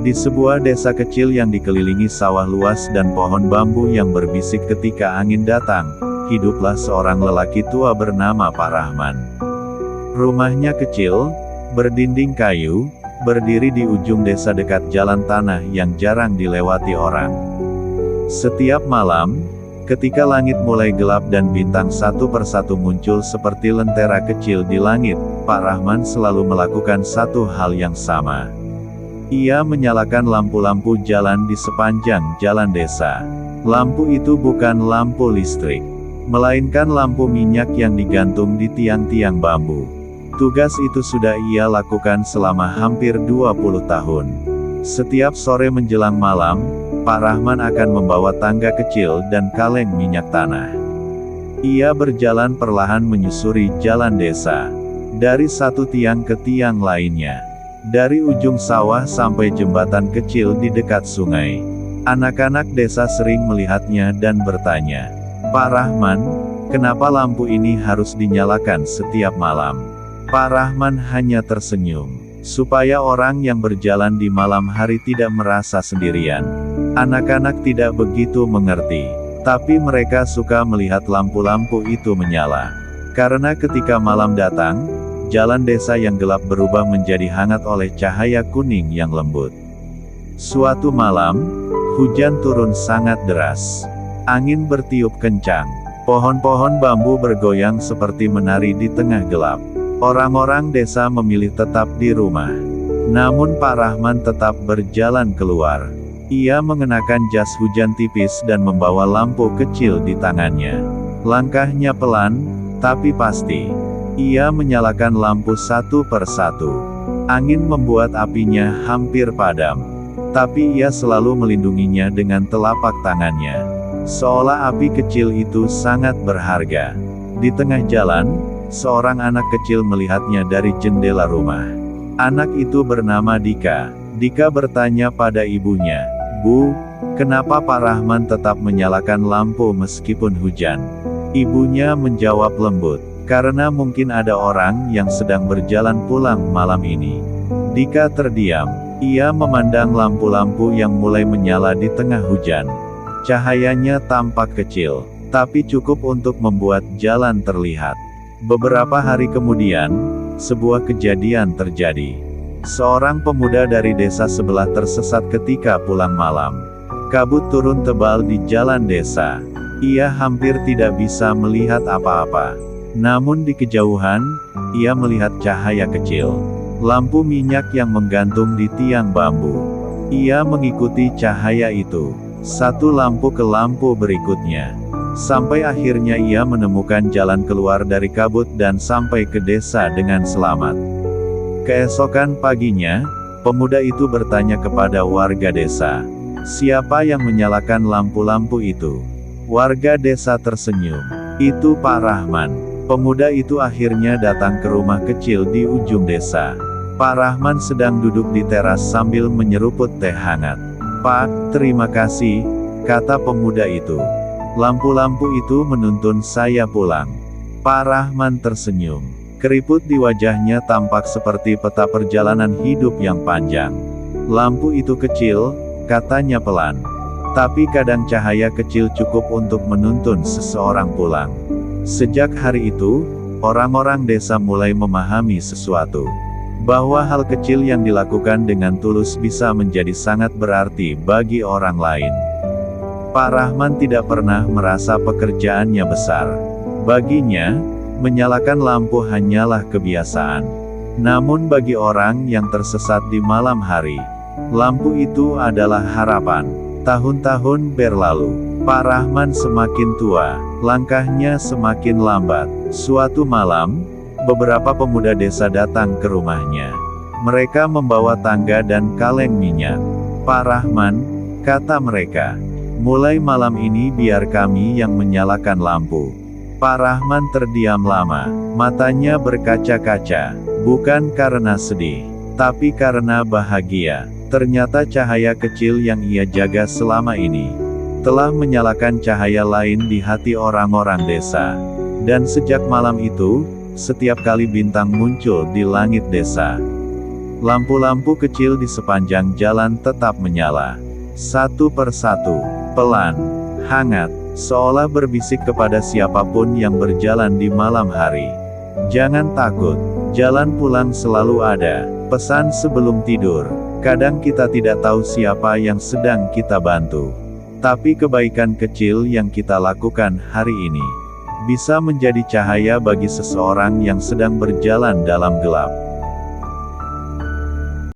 Di sebuah desa kecil yang dikelilingi sawah luas dan pohon bambu yang berbisik ketika angin datang, hiduplah seorang lelaki tua bernama Pak Rahman. Rumahnya kecil, berdinding kayu, berdiri di ujung desa dekat jalan tanah yang jarang dilewati orang. Setiap malam, ketika langit mulai gelap dan bintang satu persatu muncul seperti lentera kecil di langit, Pak Rahman selalu melakukan satu hal yang sama. Ia menyalakan lampu-lampu jalan di sepanjang jalan desa. Lampu itu bukan lampu listrik, melainkan lampu minyak yang digantung di tiang-tiang bambu. Tugas itu sudah ia lakukan selama hampir 20 tahun. Setiap sore menjelang malam, Pak Rahman akan membawa tangga kecil dan kaleng minyak tanah. Ia berjalan perlahan menyusuri jalan desa, dari satu tiang ke tiang lainnya, dari ujung sawah sampai jembatan kecil di dekat sungai. Anak-anak desa sering melihatnya dan bertanya, "Pak Rahman, kenapa lampu ini harus dinyalakan setiap malam?" Pak Rahman hanya tersenyum, supaya orang yang berjalan di malam hari tidak merasa sendirian. Anak-anak tidak begitu mengerti, tapi mereka suka melihat lampu-lampu itu menyala. Karena ketika malam datang, jalan desa yang gelap berubah menjadi hangat oleh cahaya kuning yang lembut. Suatu malam, hujan turun sangat deras. Angin bertiup kencang. Pohon-pohon bambu bergoyang seperti menari di tengah gelap. Orang-orang desa memilih tetap di rumah. Namun Pak Rahman tetap berjalan keluar. Ia mengenakan jas hujan tipis dan membawa lampu kecil di tangannya. Langkahnya pelan, tapi pasti. Ia menyalakan lampu satu persatu. Angin membuat apinya hampir padam, tapi ia selalu melindunginya dengan telapak tangannya. Seolah api kecil itu sangat berharga. Di tengah jalan, seorang anak kecil melihatnya dari jendela rumah. Anak itu bernama Dika. Dika bertanya pada ibunya, "Bu, kenapa Pak Rahman tetap menyalakan lampu meskipun hujan?" Ibunya menjawab lembut, "Karena mungkin ada orang yang sedang berjalan pulang malam ini." Dika terdiam. Ia memandang lampu-lampu yang mulai menyala di tengah hujan. Cahayanya tampak kecil, tapi cukup untuk membuat jalan terlihat. Beberapa hari kemudian, sebuah kejadian terjadi. Seorang pemuda dari desa sebelah tersesat ketika pulang malam. Kabut turun tebal di jalan desa. Ia hampir tidak bisa melihat apa-apa. Namun di kejauhan, ia melihat cahaya kecil. Lampu minyak yang menggantung di tiang bambu. Ia mengikuti cahaya itu, satu lampu ke lampu berikutnya. Sampai akhirnya ia menemukan jalan keluar dari kabut dan sampai ke desa dengan selamat. Keesokan paginya, pemuda itu bertanya kepada warga desa, "Siapa yang menyalakan lampu-lampu itu?" Warga desa tersenyum. "Itu Pak Rahman." Pemuda itu akhirnya datang ke rumah kecil di ujung desa. Pak Rahman sedang duduk di teras sambil menyeruput teh hangat. "Pak, terima kasih," kata pemuda itu. "Lampu-lampu itu menuntun saya pulang." Pak Rahman tersenyum. Keriput di wajahnya tampak seperti peta perjalanan hidup yang panjang. "Lampu itu kecil," katanya pelan. "Tapi kadang cahaya kecil cukup untuk menuntun seseorang pulang." Sejak hari itu, orang-orang desa mulai memahami sesuatu. Bahwa hal kecil yang dilakukan dengan tulus bisa menjadi sangat berarti bagi orang lain. Pak Rahman tidak pernah merasa pekerjaannya besar. Baginya, menyalakan lampu hanyalah kebiasaan. Namun bagi orang yang tersesat di malam hari, lampu itu adalah harapan. Tahun-tahun berlalu, Pak Rahman semakin tua, langkahnya semakin lambat. Suatu malam, beberapa pemuda desa datang ke rumahnya. Mereka membawa tangga dan kaleng minyak. "Pak Rahman," kata mereka, "mulai malam ini biar kami yang menyalakan lampu." Pak Rahman terdiam lama, matanya berkaca-kaca, bukan karena sedih, tapi karena bahagia. Ternyata cahaya kecil yang ia jaga selama ini, telah menyalakan cahaya lain di hati orang-orang desa. Dan sejak malam itu, setiap kali bintang muncul di langit desa, Lampu-lampu kecil di sepanjang jalan tetap menyala. Satu persatu, pelan, hangat, seolah berbisik kepada siapapun yang berjalan di malam hari. Jangan takut, jalan pulang selalu ada. Pesan sebelum tidur. Kadang kita tidak tahu siapa yang sedang kita bantu. Tapi kebaikan kecil yang kita lakukan hari ini bisa menjadi cahaya bagi seseorang yang sedang berjalan dalam gelap.